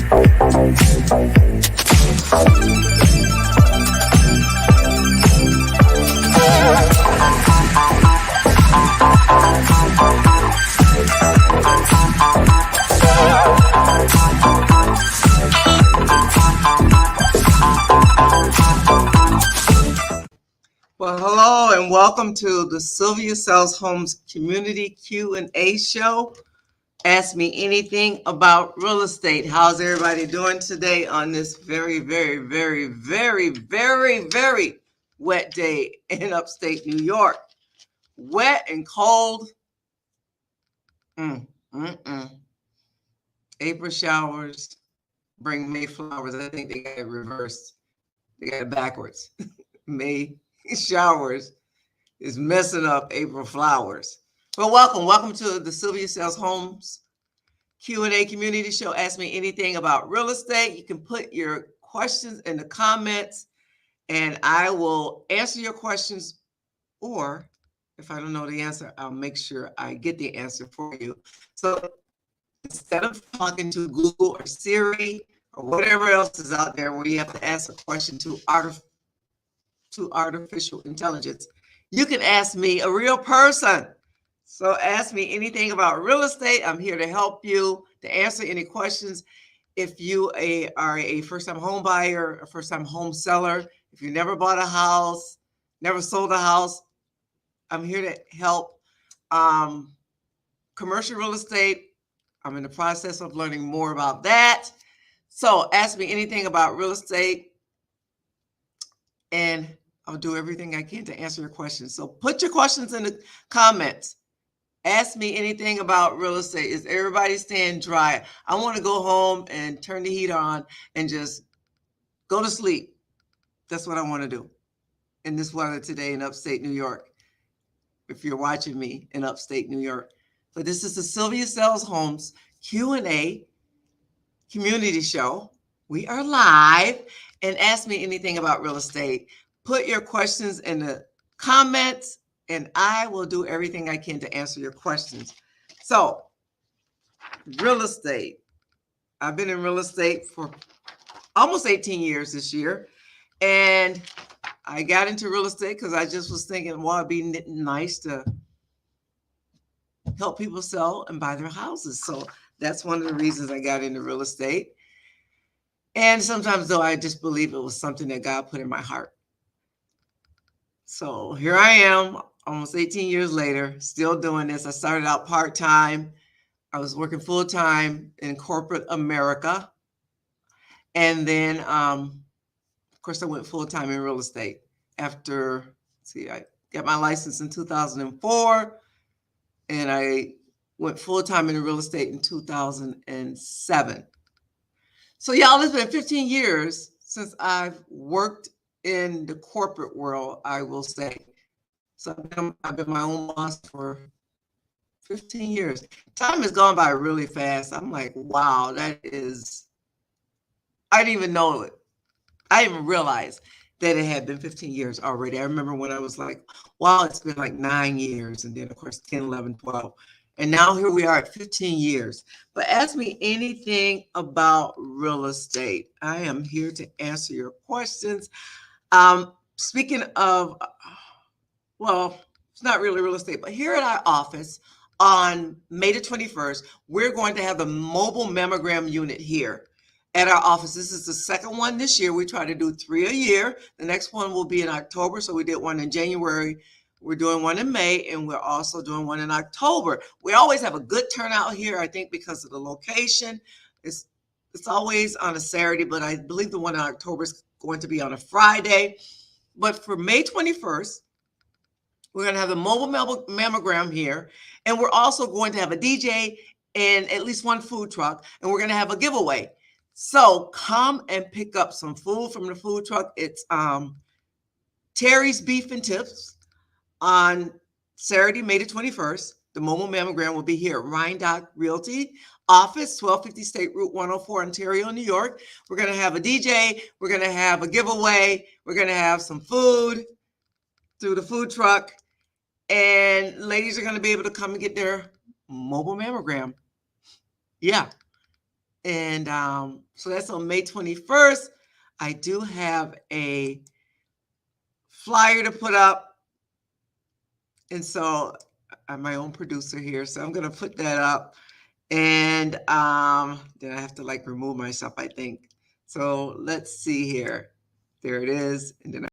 Well, hello and welcome to the Sylvia Sellz Homes Community Q&A show. Ask me anything about real estate. How's everybody doing today on this very, very, very, very, very, very wet day in upstate New York? Wet and cold. April showers bring May flowers. I think they got it reversed. They got it backwards. May showers is messing up April flowers. Well, welcome to the Sylvia Sellz Homes Q&A community show. Ask me anything about real estate. You can put your questions in the comments and I will answer your questions, or if I don't know the answer, I'll make sure I get the answer for you. So instead of talking to Google or Siri or whatever else is out there where you have to ask a question to artificial intelligence, you can ask me, a real person. So ask me anything about real estate. I'm here to help you, to answer any questions. If you are a first-time home buyer, a first-time home seller, if you never bought a house, never sold a house, I'm here to help. Commercial real estate, I'm in the process of learning more about that. So ask me anything about real estate and I'll do everything I can to answer your questions. So put your questions in the comments. Ask me anything about real estate. Is everybody staying dry? I want to go home and turn the heat on and just go to sleep. That's what I want to do in this weather today in upstate New York, if you're watching me in upstate New York. But this is the Sylvia Sellz Homes Q&A community show. We are live, and ask me anything about real estate. Put your questions in the comments and I will do everything I can to answer your questions. So, real estate. I've been in real estate for almost 18 years this year. And I got into real estate because I just was thinking, well, it'd be nice to help people sell and buy their houses. So that's one of the reasons I got into real estate. And sometimes, though, I just believe it was something that God put in my heart. So here I am, almost 18 years later, still doing this. I started out part-time. I was working full-time in corporate America. And then, of course, I went full-time in real estate. After, I got my license in 2004, and I went full-time in real estate in 2007. So, y'all, it's been 15 years since I've worked in the corporate world, I will say. So I've been my own boss for 15 years. Time has gone by really fast. I'm like, wow, I didn't even know it. I didn't even realize that it had been 15 years already. I remember when I was like, wow, it's been like 9 years. And then, of course, 10, 11, 12. And now here we are at 15 years. But ask me anything about real estate. I am here to answer your questions. Speaking of, well, it's not really real estate, but here at our office on May the 21st, we're going to have the mobile mammogram unit here at our office. This is the second one this year. We try to do 3 a year. The next one will be in October. So we did one in January. We're doing one in May, and we're also doing one in October. We always have a good turnout here, I think, because of the location. It's always on a Saturday, but I believe the one in October is going to be on a Friday. But for May 21st, we're going to have the mobile mammogram here. And we're also going to have a DJ and at least one food truck. And we're going to have a giveaway. So come and pick up some food from the food truck. It's Terry's Beef and Tips on Saturday, May the 21st. The mobile mammogram will be here at Rhindock Realty office, 1250 State Route 104, Ontario, New York. We're going to have a DJ. We're going to have a giveaway. We're going to have some food through the food truck. And ladies are going to be able to come and get their mobile mammogram. Yeah. And so that's on May 21st. I do have a flyer to put up. And so I'm my own producer here. So I'm going to put that up. And then I have to like remove myself, I think. So let's see here. There it is. And then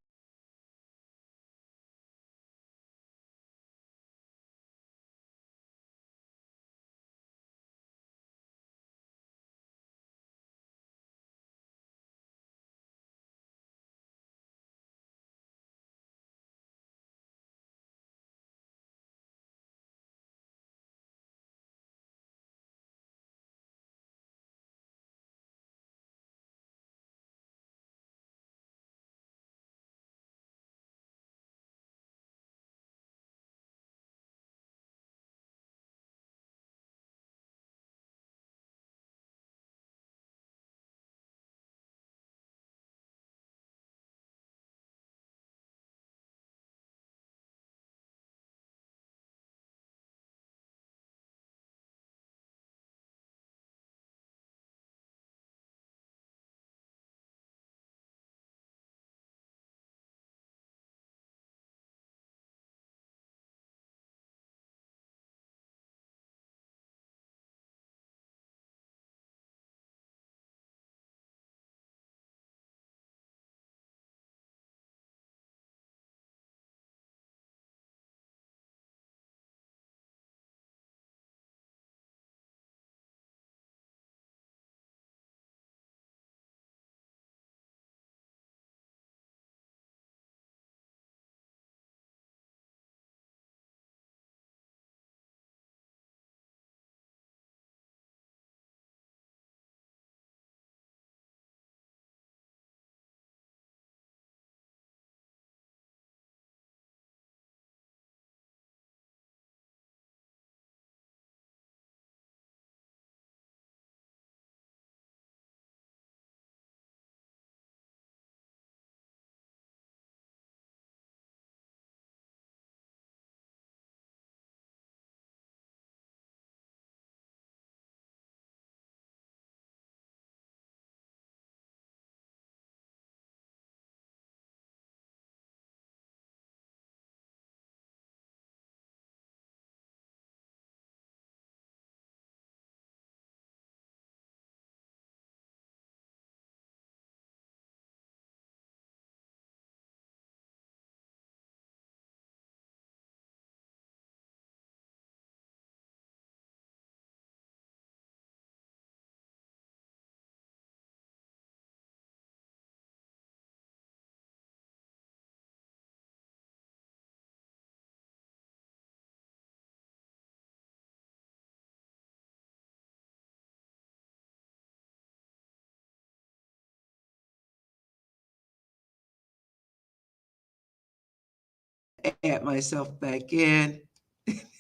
add myself back in.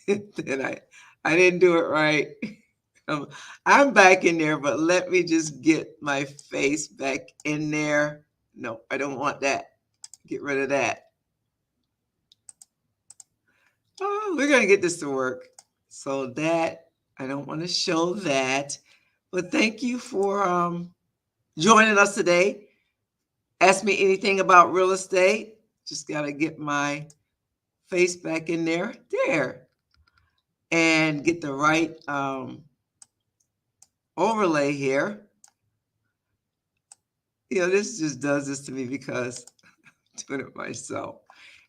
Then I didn't do it right. I'm back in there, but let me just get my face back in there. No, I don't want that. Get rid of that. Oh, we're going to get this to work. So that, I don't want to show that. But thank you for joining us today. Ask me anything about real estate. Just got to get my face back in there. There. And get the right overlay here. You know, this just does this to me because I'm doing it myself.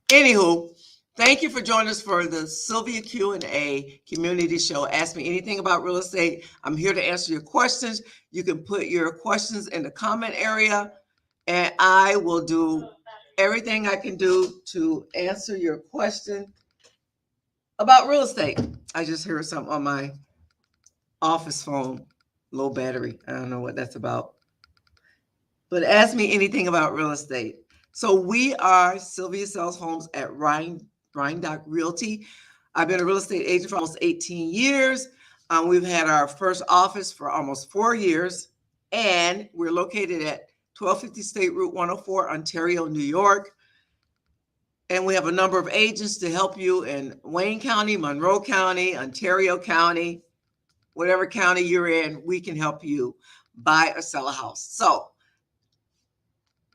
Anywho, thank you for joining us for the Sylvia Q&A community show. Ask me anything about real estate. I'm here to answer your questions. You can put your questions in the comment area, and I will do everything I can do to answer your question about real estate. I just heard something on my office phone, low battery. I don't know what that's about. But ask me anything about real estate. So we are Sylvia Sellz Homes at Rhinedock Realty. I've been a real estate agent for almost 18 years. We've had our first office for almost 4 years, and we're located at 1250 State Route 104, Ontario, New York. And we have a number of agents to help you in Wayne County, Monroe County, Ontario County, whatever county you're in, we can help you buy or sell a house. So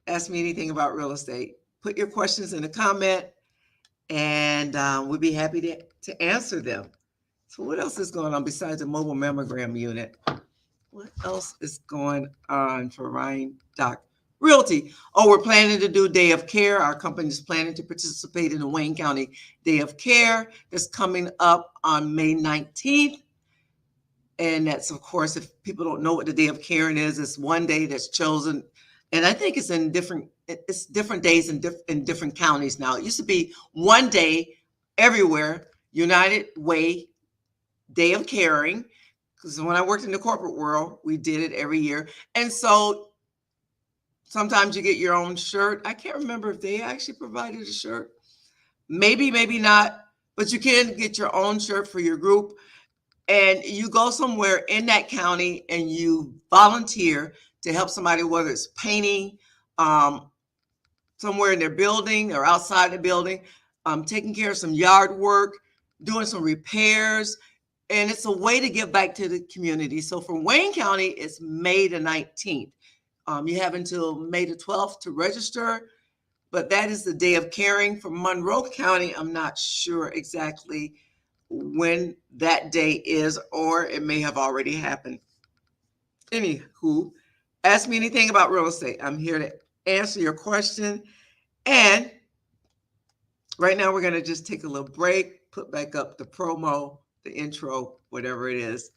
ask me anything about real estate. Put your questions in the comment, and we'll be happy to answer them. So what else is going on besides the mobile mammogram unit? What else is going on for Ryan Doc Realty? Oh, we're planning to do Day of Care. Our company is planning to participate in the Wayne County Day of Care that's coming up on May 19th. And that's, of course, if people don't know what the Day of Caring is, it's one day that's chosen. And I think it's different days in different counties now. It used to be one day everywhere, United Way Day of Caring. Because when I worked in the corporate world, we did it every year. And so sometimes you get your own shirt. I can't remember if they actually provided a shirt. Maybe, maybe not. But you can get your own shirt for your group. And you go somewhere in that county and you volunteer to help somebody, whether it's painting somewhere in their building or outside the building, taking care of some yard work, doing some repairs. And it's a way to give back to the community. So for Wayne County, it's May the 19th. You have until May the 12th to register, but that is the Day of Caring. For Monroe County, I'm not sure exactly when that day is, or it may have already happened. Anywho, ask me anything about real estate. I'm here to answer your question. And right now we're going to just take a little break, put back up the promo, the intro, whatever it is.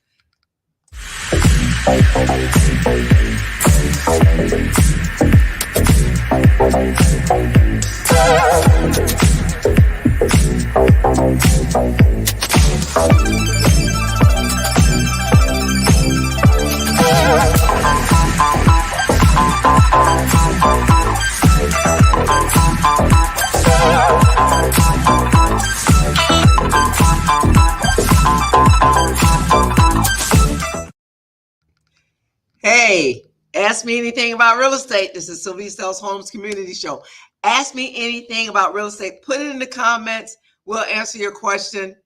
Hey, ask me anything about real estate. This is Sylvia Sellz Homes Community Show. Ask me anything about real estate. Put it in the comments. We'll answer your question.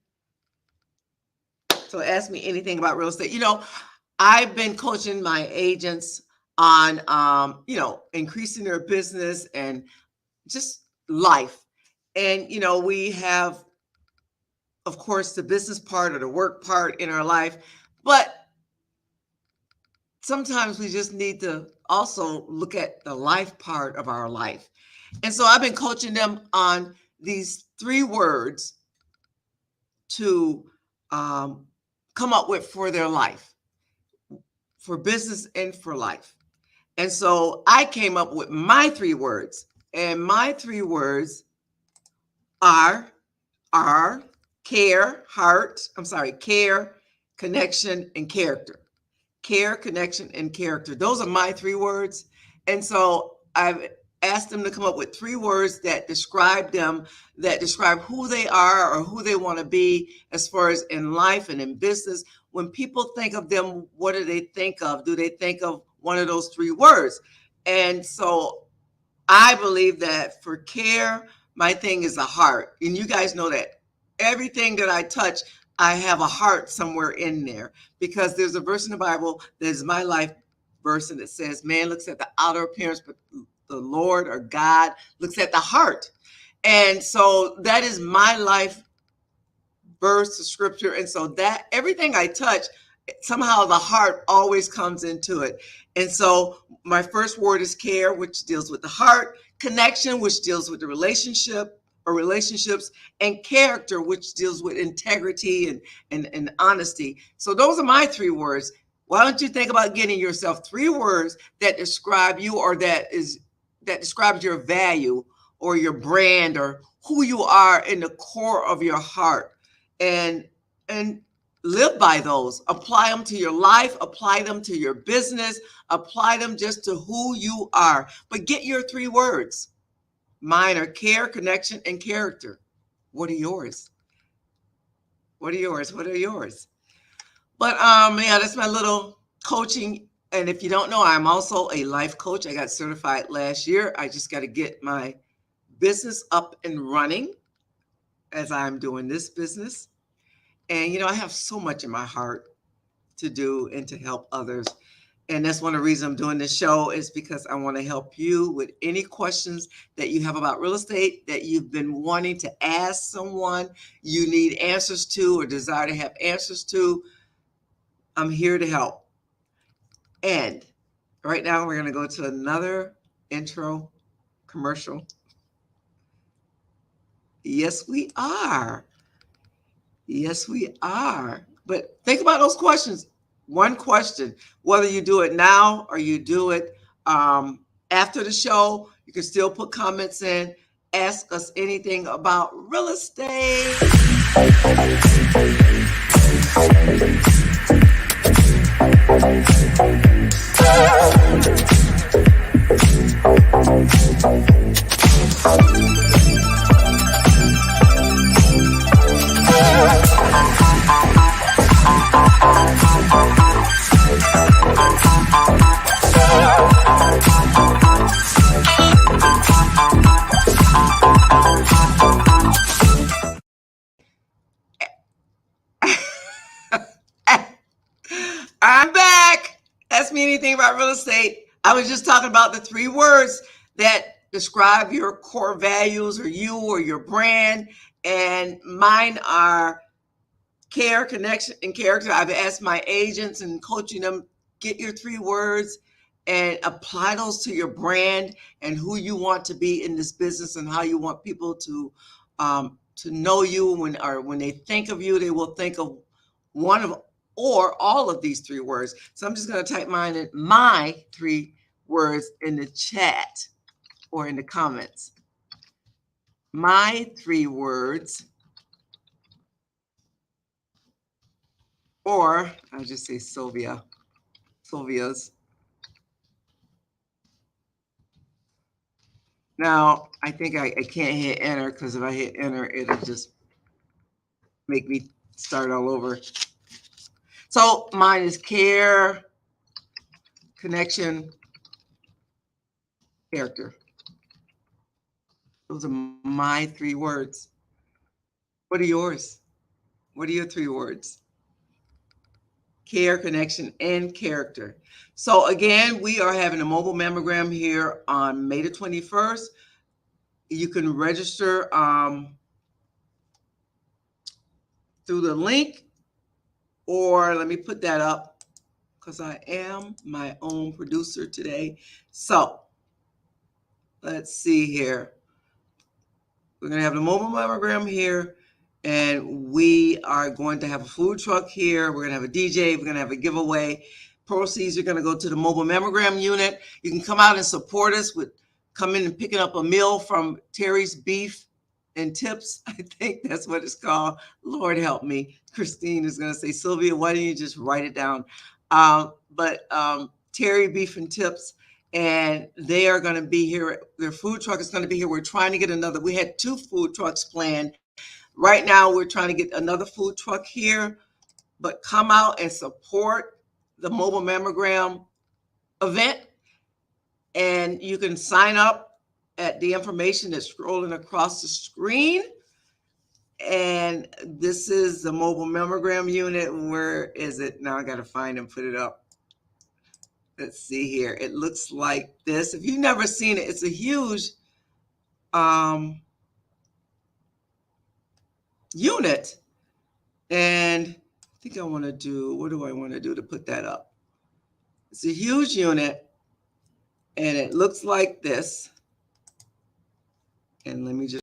So ask me anything about real estate. You know, I've been coaching my agents on, increasing their business and just life. And, we have, of course, the business part or the work part in our life, but sometimes we just need to also look at the life part of our life. And so I've been coaching them on these 3 words to come up with for their life, for business and for life. And so I came up with my 3 words, and my 3 words are care, connection, and character. Care, connection, and character. Those are my 3 words. And so I've asked them to come up with 3 words that describe them, that describe who they are or who they want to be as far as in life and in business. When people think of them, what do they think of? Do they think of one of those 3 words? And so I believe that for care, my thing is a heart. And you guys know that everything that I touch, I have a heart somewhere in there, because there's a verse in the Bible that is my life verse, and it says, man looks at the outer appearance, but the Lord or God looks at the heart. And so that is my life verse of scripture. And so that everything I touch, somehow the heart always comes into it. And so my first word is care, which deals with the heart, connection, which deals with the relationship or relationships, and character, which deals with integrity and honesty. So those are my 3 words. Why don't you think about getting yourself 3 words that describe you, or that describes your value or your brand or who you are in the core of your heart, and live by those. Apply them to your life, apply them to your business, apply them just to who you are. But get your 3 words. Mine are care, connection, and character. What are yours? What are yours? What are yours? But yeah, that's my little coaching. And if you don't know, I'm also a life coach. I got certified last year. I just got to get my business up and running as I'm doing this business. And, I have so much in my heart to do and to help others. And that's one of the reasons I'm doing this show, is because I want to help you with any questions that you have about real estate that you've been wanting to ask someone, you need answers to or desire to have answers to. I'm here to help. And right now we're going to go to another intro commercial. Yes, we are. Yes, we are. But think about those questions. One question, whether you do it now or you do it after the show, you can still put comments in. Ask us anything about real estate. I'm back. Ask me anything about real estate. I was just talking about the 3 words that describe your core values or you or your brand. And mine are care, connection, and character. I've asked my agents and coaching them, get your 3 words and apply those to your brand and who you want to be in this business and how you want people to know you. When they think of you, they will think of one of or all of these 3 words. So I'm just going to type my 3 words in the chat or in the comments. My 3 words, or I'll just say Sylvia's. Now, I think I can't hit enter, because if I hit enter, it'll just make me start all over. So mine is care, connection, character. Those are my 3 words. What are yours? What are your 3 words? Care, connection, and character. So again, we are having a mobile mammogram here on May the 21st. You can register through the link, or let me put that up because I am my own producer today. So let's see here. We're going to have the mobile mammogram here, and we are going to have a food truck here. We're going to have a DJ. We're going to have a giveaway. Proceeds are going to go to the mobile mammogram unit. You can come out and support us with coming and picking up a meal from Terry's Beef and Tips. I think that's what it's called. Lord help me. Christine is going to say, Sylvia, why don't you just write it down? But Terry Beef and Tips, and they are going to be here. Their food truck is going to be here. We're trying to get another. We had 2 food trucks planned. Right now, we're trying to get another food truck here, but come out and support the mobile mammogram event. And you can sign up at the information that's scrolling across the screen. And this is the mobile mammogram unit. Where is it? Now I got to find and put it up. Let's see here. It looks like this. If you've never seen it, it's a huge unit. And I think I want to do, what do I want to do to put that up? It's a huge unit, and it looks like this. And let me just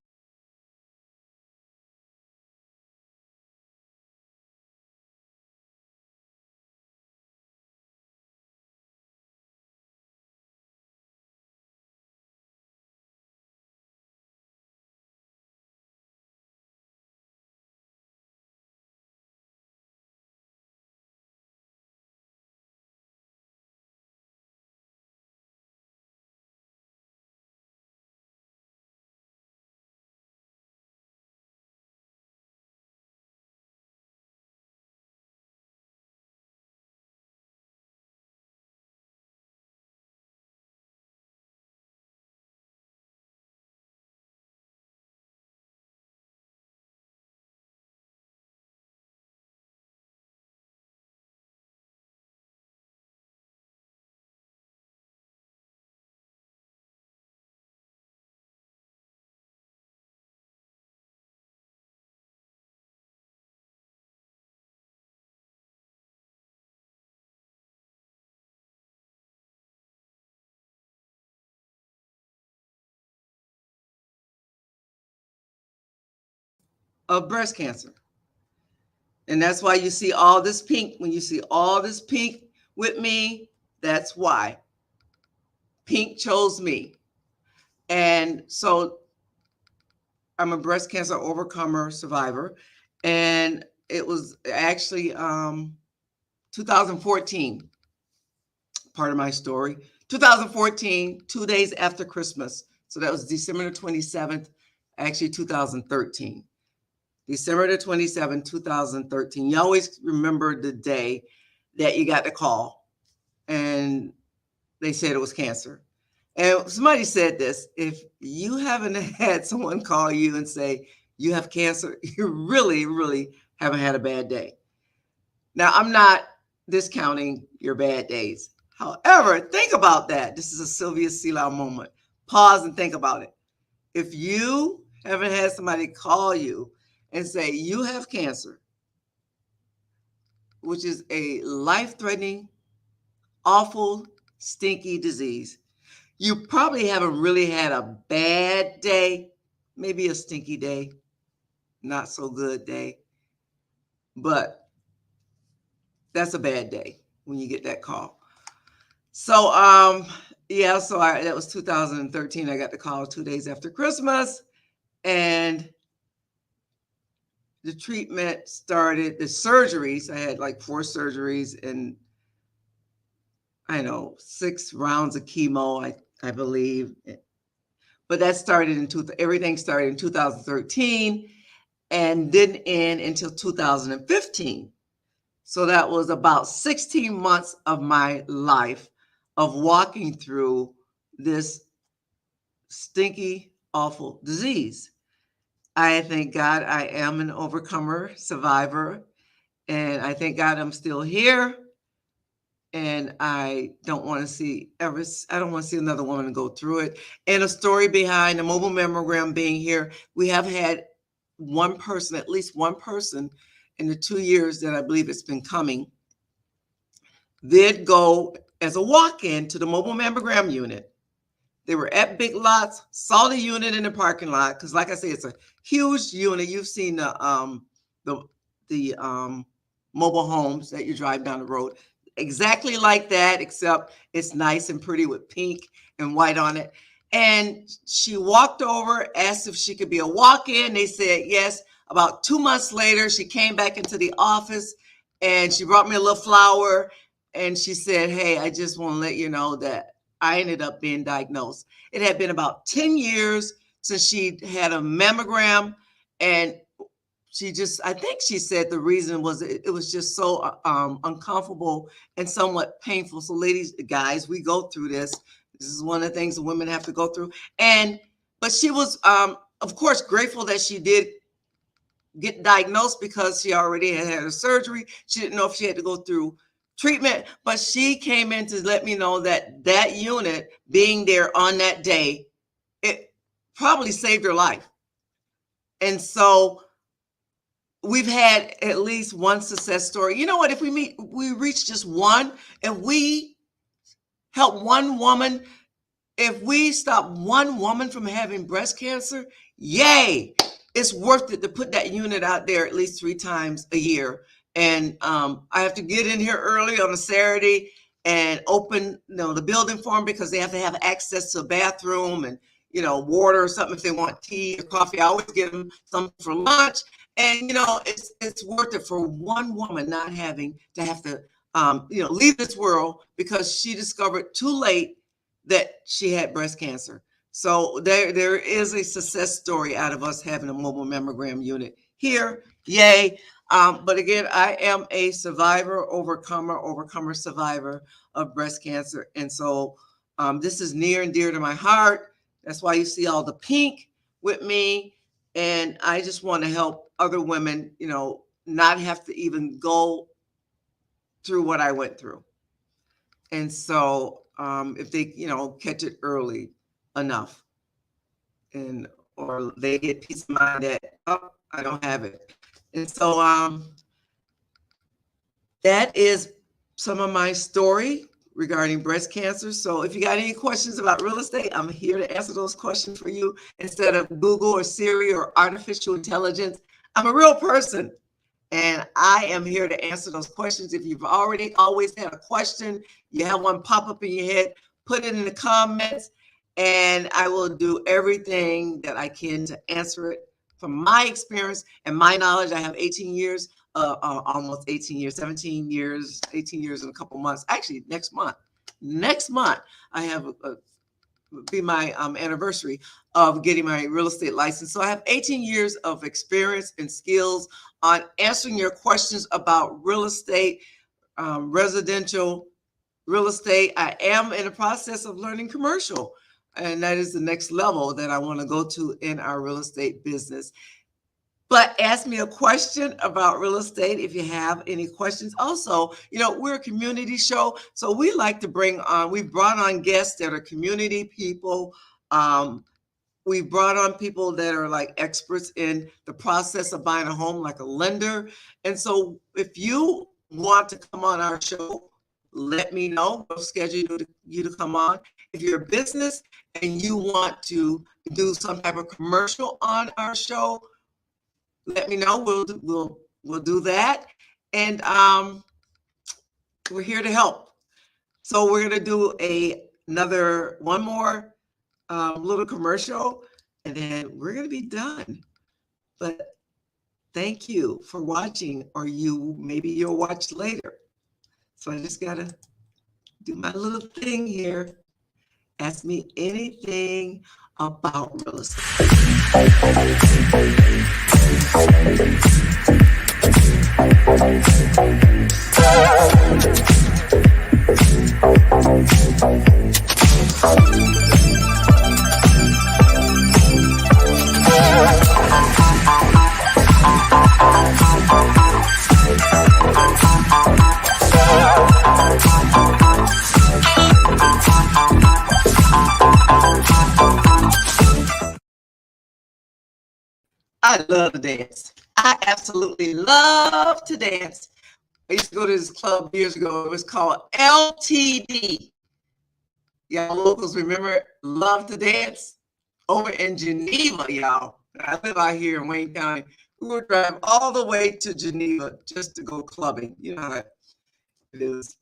of breast cancer. And that's why you see all this pink. When you see all this pink with me, that's why. Pink chose me. And so I'm a breast cancer overcomer survivor. And it was actually 2014, part of my story. 2014, 2 days after Christmas. So that was December 27th, actually 2013. December the 27th, 2013. You always remember the day that you got the call and they said it was cancer. And somebody said this, if you haven't had someone call you and say you have cancer, you really, really haven't had a bad day. Now, I'm not discounting your bad days. However, think about that. This is a Sylvia Sellz moment. Pause and think about it. If you haven't had somebody call you and say you have cancer, which is a life-threatening, awful, stinky disease, you probably haven't really had a bad day, maybe a stinky day, not so good day, but that's a bad day when you get that call. So, yeah, so that was 2013. I got the call 2 days after Christmas, and the treatment started, the surgeries. I had like 4 surgeries and I know 6 rounds of chemo, I believe. But that started everything started in 2013 and didn't end until 2015. So that was about 16 months of my life of walking through this stinky, awful disease. I thank God I am an overcomer, survivor, and I thank God I'm still here. And I don't want to see another woman go through it. And a story behind the mobile mammogram being here, we have had one person, at least one person in the 2 years that I believe it's been coming, did go as a walk-in to the mobile mammogram unit. They were at Big Lots, saw the unit in the parking lot, because like I say, it's a huge unit. You've seen the mobile homes that you drive down the road. Exactly like that, except it's nice and pretty with pink and white on it. And she walked over, asked if she could be a walk-in. They said yes. About 2 months later, she came back into the office and she brought me a little flower. And she said, hey, I just want to let you know that I ended up being diagnosed. It had been about 10 years since she had a mammogram. And I think she said the reason was it was just so uncomfortable and somewhat painful. So ladies, guys, we go through this. This is one of the things that women have to go through. But she was, of course, grateful that she did get diagnosed because she already had a surgery. She didn't know if she had to go through treatment, but she came in to let me know that that unit being there on that day, it probably saved her life. And so we've had at least one success story. You know what? If we reach just one, if we help one woman, if we stop one woman from having breast cancer, yay! It's worth it to put that unit out there at least 3 times a year. And I have to get in here early on a Saturday and open the building for them because they have to have access to a bathroom and water or something if they want tea or coffee. I always give them some for lunch. And it's worth it for one woman not having to have to leave this world because she discovered too late that she had breast cancer. So there is a success story out of us having a mobile mammogram unit here. Yay. But again, I am a survivor, overcomer survivor of breast cancer. And so this is near and dear to my heart. That's why you see all the pink with me. And I just want to help other women, not have to even go through what I went through. And so if they, catch it early enough or they get peace of mind that, oh, I don't have it. And so that is some of my story regarding breast cancer. So if you got any questions about real estate, I'm here to answer those questions for you. Instead of Google or Siri or artificial intelligence, I'm a real person. And I am here to answer those questions. If you've always had a question, you have one pop up in your head, put it in the comments, and I will do everything that I can to answer it. From my experience and my knowledge, I have 18 years, almost 18 years, 17 years, 18 years in a couple months. Actually, next month, I have be my anniversary of getting my real estate license. So I have 18 years of experience and skills on answering your questions about real estate, residential real estate. I am in the process of learning commercial, and that is the next level that I want to go to in our real estate business. But ask me a question about real estate if you have any questions. Also, we're a community show, so we like to we've brought on guests that are community people. We've brought on people that are like experts in the process of buying a home, like a lender. And so if you want to come on our show, let me know. We'll schedule you to come on. If you're a business and you want to do some type of commercial on our show, let me know. We'll do that. And we're here to help. So we're going to do one more little commercial, and then we're going to be done. But thank you for watching, or maybe you'll watch later. So I just got to do my little thing here. Ask me anything about real estate. I love to dance. I absolutely love to dance. I used to go to this club years ago. It was called LTD. Y'all locals remember Love to Dance? Over in Geneva, y'all. I live out here in Wayne County. We would drive all the way to Geneva just to go clubbing. You know how it is.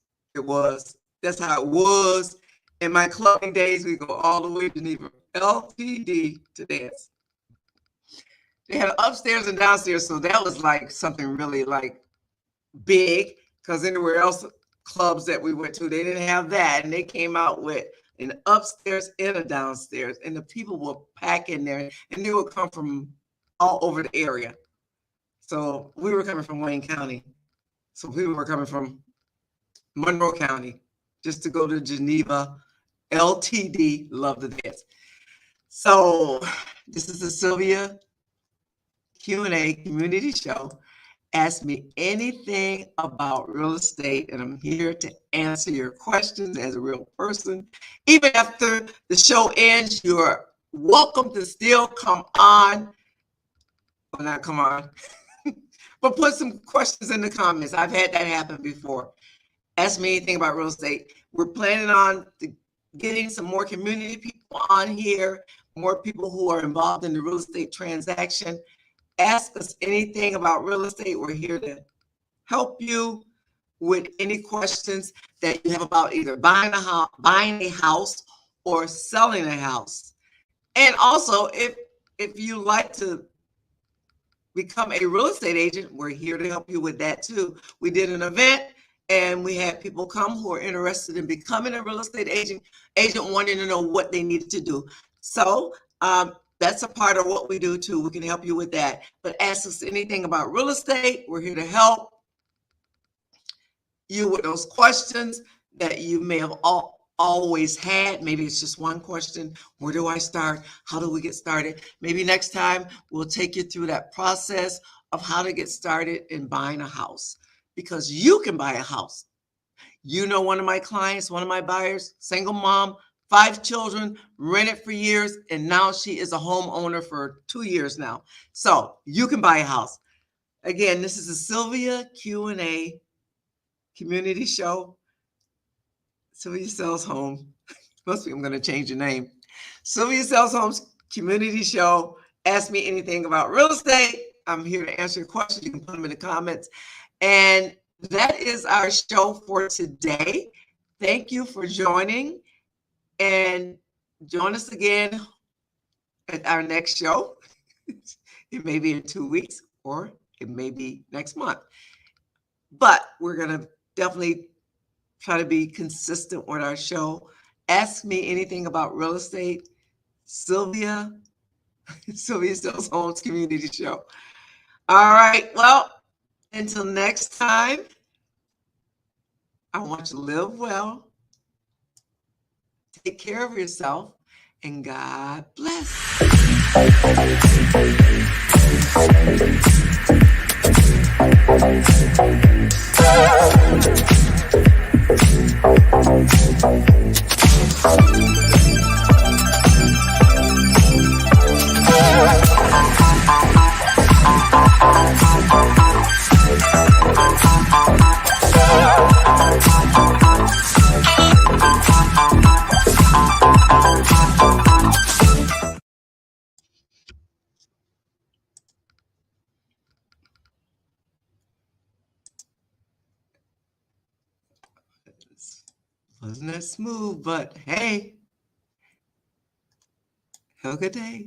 That's how it was. In my clubbing days, we go all the way to Geneva. LTD to dance. They had upstairs and downstairs, so that was like something really like big, because anywhere else, clubs that we went to, they didn't have that. And they came out with an upstairs and a downstairs, and the people would pack in there, and they would come from all over the area. So we were coming from Wayne County. So people were coming from Monroe County just to go to Geneva. LTD, Love to Dance. So this is the Sylvia Q&A community show. Ask me anything about real estate, and I'm here to answer your questions as a real person. Even after the show ends, you're welcome to still come on. Well, not come on, but put some questions in the comments. I've had that happen before. Ask me anything about real estate. We're planning on getting some more community people on here, more people who are involved in the real estate transaction. Ask us anything about real estate. We're here to help you with any questions that you have about either buying a house or selling a house. And also, if you like to become a real estate agent, we're here to help you with that too. We did an event and we had people come who are interested in becoming a real estate agent wanting to know what they needed to do. So that's a part of what we do too. We can help you with that. But ask us anything about real estate. We're here to help you with those questions that you may have always had. Maybe it's just one question. Where do I start? How do we get started? Maybe next time we'll take you through that process of how to get started in buying a house, because you can buy a house. One of my clients, one of my buyers, single mom, 5 children, rented for years, and now she is a homeowner for 2 years now. So you can buy a house. Again, this is a Sylvia Q&A community show. Sylvia Sellz Home. Must be I'm going to change the name. Sylvia Sellz Home's community show. Ask me anything about real estate. I'm here to answer your questions. You can put them in the comments. And that is our show for today. Thank you for joining, and join us again at our next show. It may be in 2 weeks or it may be next month. But we're going to definitely try to be consistent with our show. Ask me anything about real estate. Sylvia Sellz Homes Community Show. All right. Well, until next time, I want you to live well, take care of yourself, and God bless. Wasn't that smooth, but hey, have a good day.